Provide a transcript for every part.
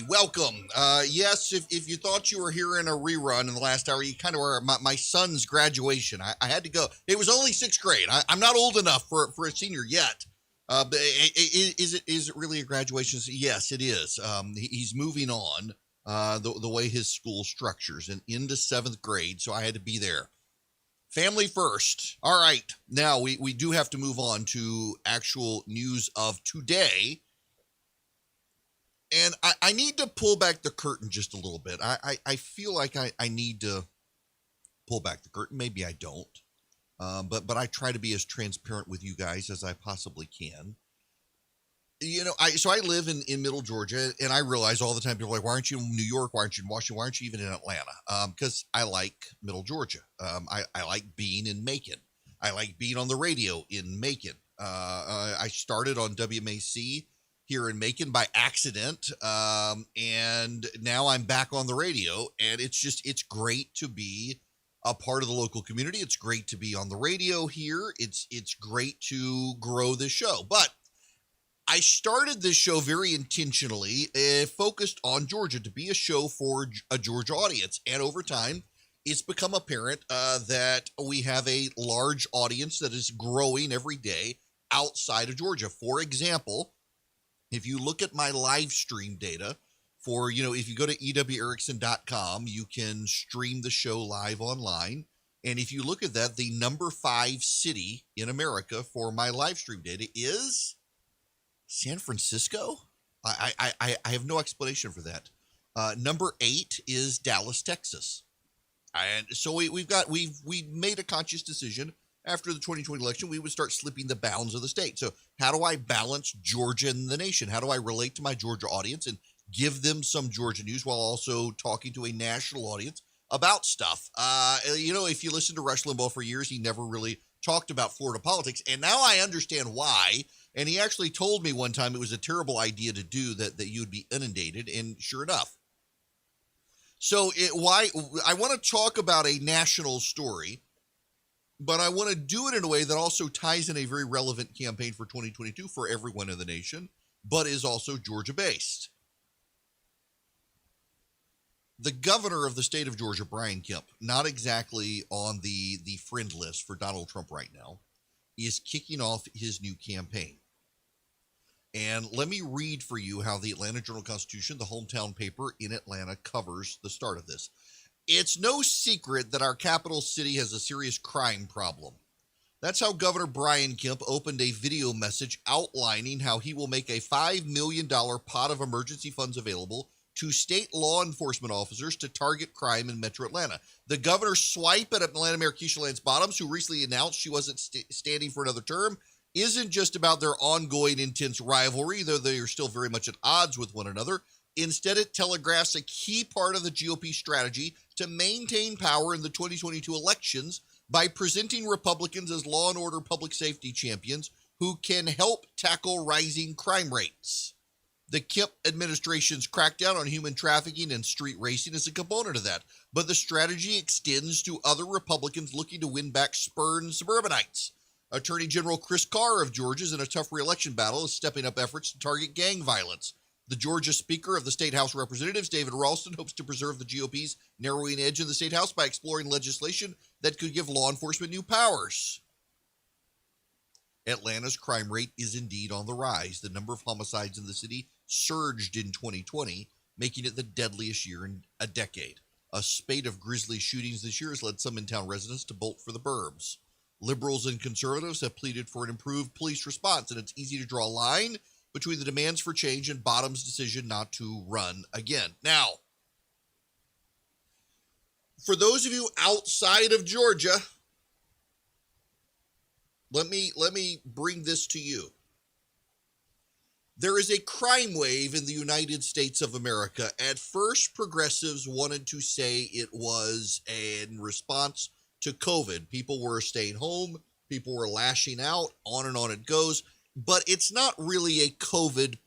Welcome. Yes, if you thought you were hearing a rerun in the last hour, you kind of were. My son's graduation. I had to go. It was only sixth grade. I'm not old enough for a senior yet. But is it really a graduation? Yes, it is. He's moving on. The way his school structures and into seventh grade, so I had to be there. Family first. All right. Now we do have to move on to actual news of today. And I need to pull back the curtain just a little bit. I feel like I need to pull back the curtain. Maybe I don't. But I try to be as transparent with you guys as I possibly can. I live in Middle Georgia, and I realize all the time people are like, why aren't you in New York? Why aren't you in Washington? Why aren't you even in Atlanta? Because I like Middle Georgia. I like being in Macon. I like being on the radio in Macon. I started on WMAC here in Macon by accident. And now I'm back on the radio, and it's great to be a part of the local community. It's great to be on the radio here. It's great to grow this show. But I started this show very intentionally, focused on Georgia, to be a show for a Georgia audience. And over time, it's become apparent that we have a large audience that is growing every day outside of Georgia. For example, if you look at my live stream data if you go to ewerickson.com, you can stream the show live online. And if you look at that, the number 5 city in America for my live stream data is San Francisco. I have no explanation for that. Number 8 is Dallas, Texas. And so we made a conscious decision after the 2020 election. We would start slipping the bounds of the state. So how do I balance Georgia and the nation? How do I relate to my Georgia audience and give them some Georgia news while also talking to a national audience about stuff? If you listen to Rush Limbaugh for years, he never really talked about Florida politics. And now I understand why. And he actually told me one time it was a terrible idea to do that you would be inundated. And sure enough. So why I want to talk about a national story, but I want to do it in a way that also ties in a very relevant campaign for 2022 for everyone in the nation, but is also Georgia-based. The governor of the state of Georgia, Brian Kemp, not exactly on the friend list for Donald Trump right now, is kicking off his new campaign. And let me read for you how the Atlanta Journal-Constitution, the hometown paper in Atlanta, covers the start of this. It's no secret that our capital city has a serious crime problem. That's how Governor Brian Kemp opened a video message outlining how he will make a $5 million pot of emergency funds available to state law enforcement officers to target crime in Metro Atlanta. The governor swipe at Atlanta Mayor Keisha Lance Bottoms, who recently announced she wasn't standing for another term, isn't just about their ongoing intense rivalry, though they are still very much at odds with one another. Instead, it telegraphs a key part of the GOP strategy to maintain power in the 2022 elections by presenting Republicans as law and order public safety champions who can help tackle rising crime rates. The Kemp administration's crackdown on human trafficking and street racing is a component of that, but the strategy extends to other Republicans looking to win back spurned suburbanites. Attorney General Chris Carr of Georgia is in a tough re-election battle, is stepping up efforts to target gang violence. The Georgia Speaker of the State House of Representatives, David Ralston, hopes to preserve the GOP's narrowing edge in the State House by exploring legislation that could give law enforcement new powers. Atlanta's crime rate is indeed on the rise. The number of homicides in the city surged in 2020, making it the deadliest year in a decade. A spate of grisly shootings this year has led some in-town residents to bolt for the burbs. Liberals and conservatives have pleaded for an improved police response, and it's easy to draw a line between the demands for change and Bottom's decision not to run again. Now, for those of you outside of Georgia, let me bring this to you. There is a crime wave in the United States of America. At first, progressives wanted to say it was in response to COVID. People were staying home. People were lashing out. On and on it goes. But it's not really a COVID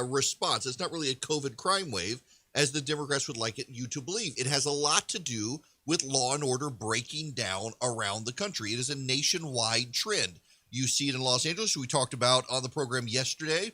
response. It's not really a COVID crime wave, as the Democrats would like you to believe. It has a lot to do with law and order breaking down around the country. It is a nationwide trend. You see it in Los Angeles, we talked about on the program yesterday.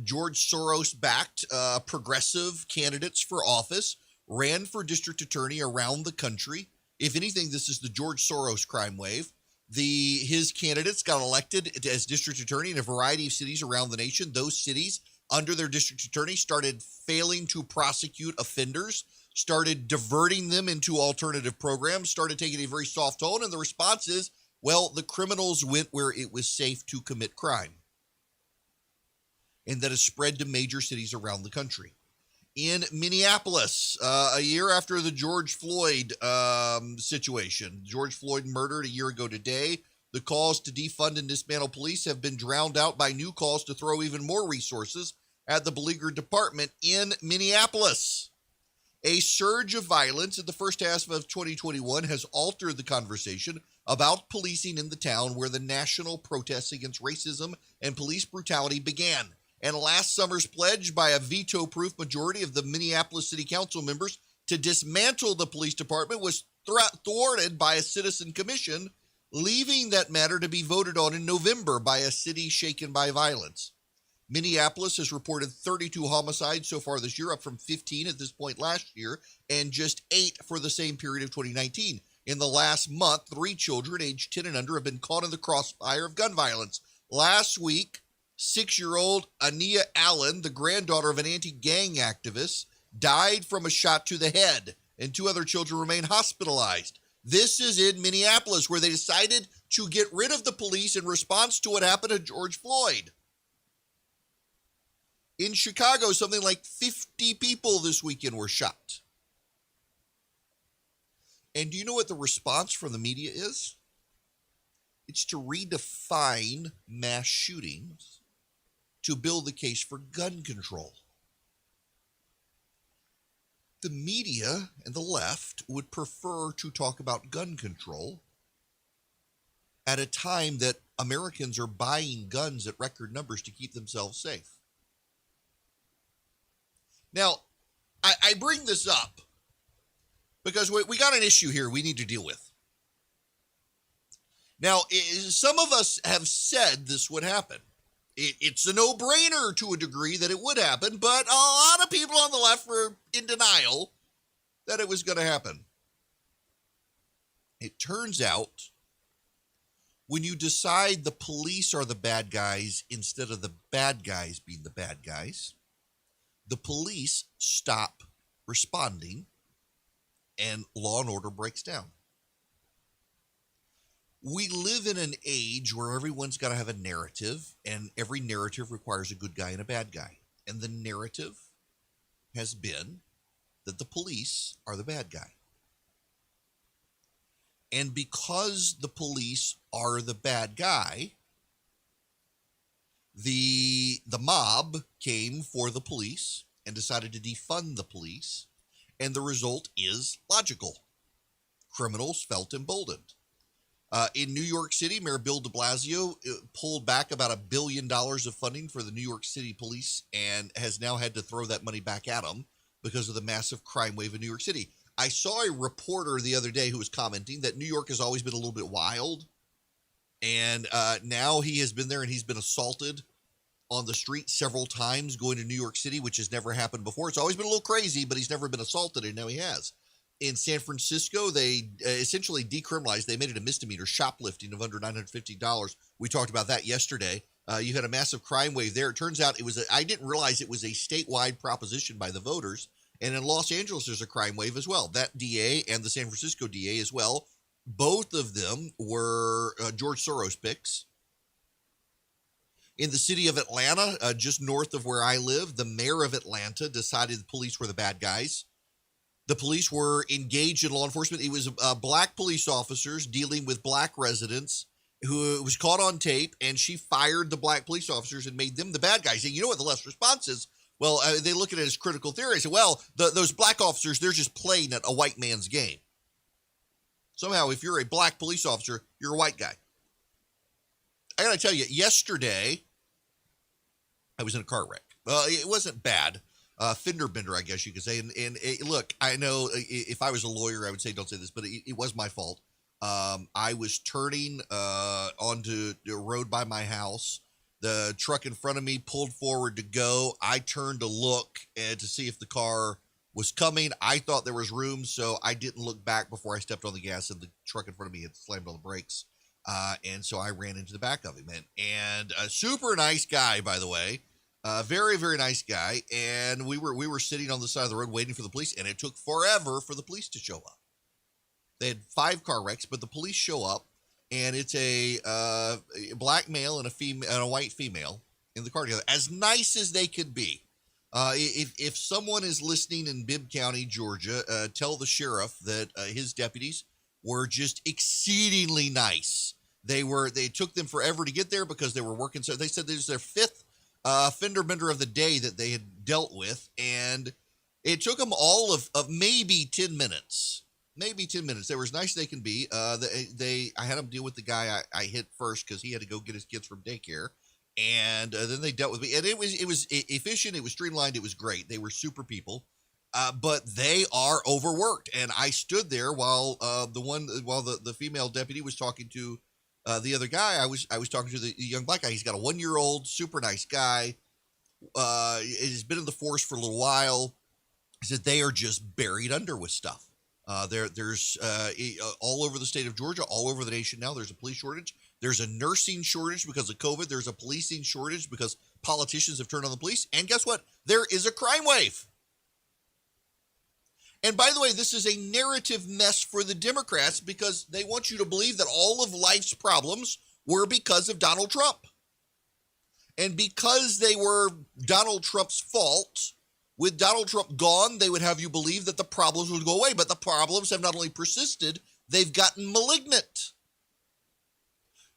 George Soros-backed progressive candidates for office ran for district attorney around the country. If anything, this is the George Soros crime wave. His candidates got elected as district attorney in a variety of cities around the nation. Those cities, under their district attorney, started failing to prosecute offenders, started diverting them into alternative programs, started taking a very soft tone, and the response is, well, the criminals went where it was safe to commit crime. And that has spread to major cities around the country. In Minneapolis, a year after the George Floyd situation, George Floyd murdered a year ago today, the calls to defund and dismantle police have been drowned out by new calls to throw even more resources at the beleaguered department in Minneapolis. A surge of violence in the first half of 2021 has altered the conversation about policing in the town where the national protests against racism and police brutality began. And last summer's pledge by a veto-proof majority of the Minneapolis City Council members to dismantle the police department was thwarted by a citizen commission, leaving that matter to be voted on in November by a city shaken by violence. Minneapolis has reported 32 homicides so far this year, up from 15 at this point last year, and just 8 for the same period of 2019. In the last month, 3 children aged 10 and under have been caught in the crossfire of gun violence. Last week, 6-year-old Ania Allen, the granddaughter of an anti-gang activist, died from a shot to the head, and 2 other children remain hospitalized. This is in Minneapolis, where they decided to get rid of the police in response to what happened to George Floyd. In Chicago, something like 50 people this weekend were shot. And do you know what the response from the media is? It's to redefine mass shootings to build the case for gun control. The media and the left would prefer to talk about gun control at a time that Americans are buying guns at record numbers to keep themselves safe. Now, I bring this up because we got an issue here we need to deal with. Now, some of us have said this would happen. It's a no-brainer to a degree that it would happen, but a lot of people on the left were in denial that it was going to happen. It turns out when you decide the police are the bad guys instead of the bad guys being the bad guys, the police stop responding and law and order breaks down. We live in an age where everyone's got to have a narrative, and every narrative requires a good guy and a bad guy. And the narrative has been that the police are the bad guy. And because the police are the bad guy, the mob came for the police and decided to defund the police, and the result is logical. Criminals felt emboldened. In New York City, Mayor Bill de Blasio pulled back about $1 billion of funding for the New York City police and has now had to throw that money back at them because of the massive crime wave in New York City. I saw a reporter the other day who was commenting that New York has always been a little bit wild, and now he has been there and he's been assaulted on the street several times going to New York City, which has never happened before. It's always been a little crazy, but he's never been assaulted, and now he has. In San Francisco, they essentially decriminalized. They made it a misdemeanor, shoplifting of under $950. We talked about that yesterday. You had a massive crime wave there. It turns out I didn't realize it was a statewide proposition by the voters. And in Los Angeles, there's a crime wave as well. That DA and the San Francisco DA as well. Both of them were George Soros picks. In the city of Atlanta, just north of where I live, the mayor of Atlanta decided the police were the bad guys. The police were engaged in law enforcement. It was black police officers dealing with black residents who was caught on tape, and she fired the black police officers and made them the bad guys. And you know what the left's response is? Well, they look at it as critical theory. They say, well, those black officers, they're just playing at a white man's game. Somehow, if you're a black police officer, you're a white guy. I got to tell you, yesterday, I was in a car wreck. It wasn't bad. Fender bender, I guess you could say. And look, I know if I was a lawyer, I would say don't say this, but it was my fault. I was turning onto the road by my house, The truck in front of me pulled forward to go. I turned to look and to see if the car was coming. I thought there was room, so I didn't look back before I stepped on the gas, and the truck in front of me had slammed on the brakes. And so I ran into the back of him. And a super nice guy, by the way. Very, very nice guy. And we were sitting on the side of the road waiting for the police, and it took forever for the police to show up. They had 5 car wrecks, but the police show up, and it's a black male and a white female in the car together, as nice as they could be. If someone is listening in Bibb County, Georgia, tell the sheriff that his deputies were just exceedingly nice. They took them forever to get there because they were working. So they said this was their 5th fender bender of the day that they had dealt with, and it took them all of maybe 10 minutes. Maybe 10 minutes. They were as nice as they can be. I had them deal with the guy I hit first because he had to go get his kids from daycare. And then they dealt with me. And it was efficient. It was streamlined. It was great. They were super people. But they are overworked. And I stood there while the female deputy was talking to the other guy. I was talking to the young black guy. He's got a 1-year-old, super nice guy. He's been in the force for a little while. He said they are just buried under with stuff. There's all over the state of Georgia, all over the nation now, there's a police shortage. There's a nursing shortage because of COVID. There's a policing shortage because politicians have turned on the police. And guess what? There is a crime wave. And by the way, this is a narrative mess for the Democrats because they want you to believe that all of life's problems were because of Donald Trump. And because they were Donald Trump's fault, with Donald Trump gone, they would have you believe that the problems would go away. But the problems have not only persisted, they've gotten malignant.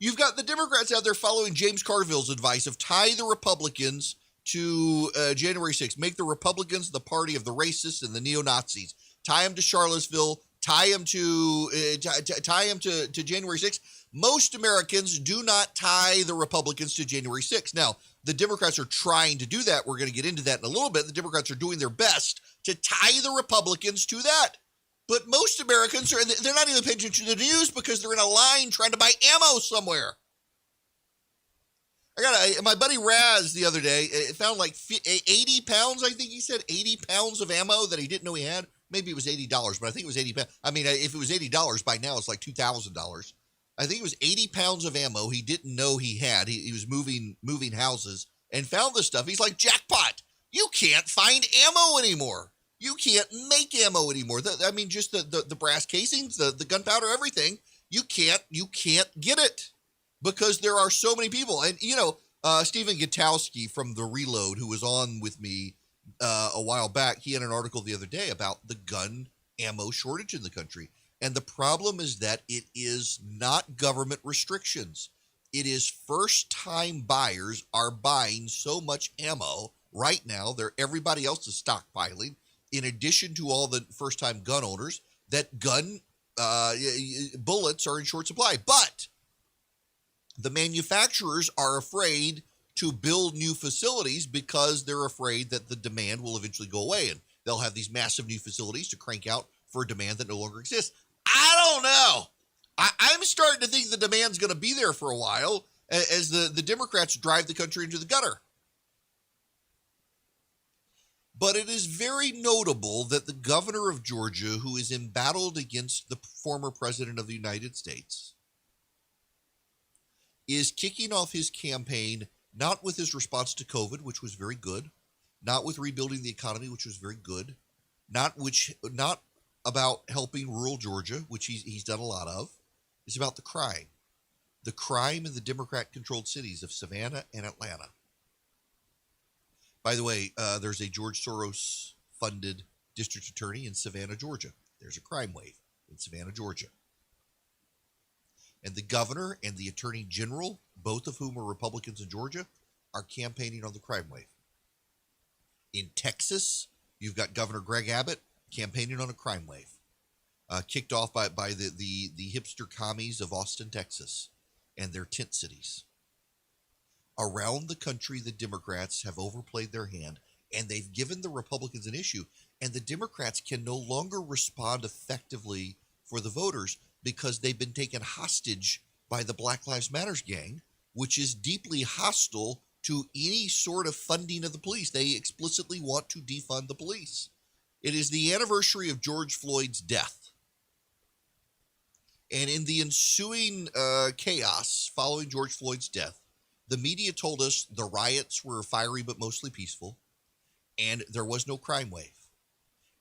You've got the Democrats out there following James Carville's advice of tie the Republicans to January 6th. Make the Republicans the party of the racists and the neo-Nazis. Tie them to Charlottesville. Tie them to January 6th. Most Americans do not tie the Republicans to January 6th. Now, the Democrats are trying to do that. We're going to get into that in a little bit. The Democrats are doing their best to tie the Republicans to that. But most Americans, they're not even paying attention to the news because they're in a line trying to buy ammo somewhere. My buddy Raz the other day, it found like 80 pounds, I think he said, 80 pounds of ammo that he didn't know he had. Maybe it was $80, but I think it was 80 pounds. I mean, if it was $80 by now, it's like $2,000. I think it was 80 pounds of ammo he didn't know he had. He was moving houses and found this stuff. He's like, jackpot. You can't find ammo anymore. You can't make ammo anymore. Just the brass casings, the gunpowder, everything. You can't get it because there are so many people. And, Stephen Gutowski from The Reload, who was on with me a while back, he had an article the other day about the gun ammo shortage in the country. And the problem is that it is not government restrictions. It is first-time buyers are buying so much ammo right now. Everybody else is stockpiling. In addition to all the first-time gun owners, that gun bullets are in short supply. But the manufacturers are afraid to build new facilities because they're afraid that the demand will eventually go away. And they'll have these massive new facilities to crank out for a demand that no longer exists. I don't know. I'm starting to think the demand's going to be there for a while as the Democrats drive the country into the gutter. But it is very notable that the governor of Georgia, who is embattled against the former president of the United States, is kicking off his campaign not with his response to COVID, which was very good, not with rebuilding the economy, which was very good, not about helping rural Georgia, which he's done a lot of. It's about the crime in the Democrat-controlled cities of Savannah and Atlanta. By the way, there's a George Soros-funded district attorney in Savannah, Georgia. There's a crime wave in Savannah, Georgia. And the governor and the attorney general, both of whom are Republicans in Georgia, are campaigning on the crime wave. In Texas, you've got Governor Greg Abbott campaigning on a crime wave, kicked off by the hipster commies of Austin, Texas, and their tent cities. Around the country, the Democrats have overplayed their hand, and they've given the Republicans an issue, and the Democrats can no longer respond effectively for the voters because they've been taken hostage by the Black Lives Matter gang, which is deeply hostile to any sort of funding of the police. They explicitly want to defund the police. It is the anniversary of George Floyd's death. And in the ensuing chaos following George Floyd's death, the media told us the riots were fiery but mostly peaceful, and there was no crime wave.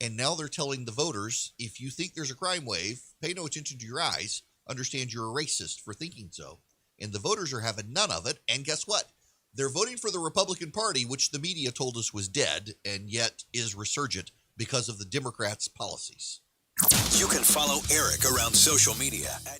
And now they're telling the voters, if you think there's a crime wave, pay no attention to your eyes, understand you're a racist for thinking so. And the voters are having none of it, and guess what? They're voting for the Republican Party, which the media told us was dead, and yet is resurgent because of the Democrats' policies. You can follow Erick around social media at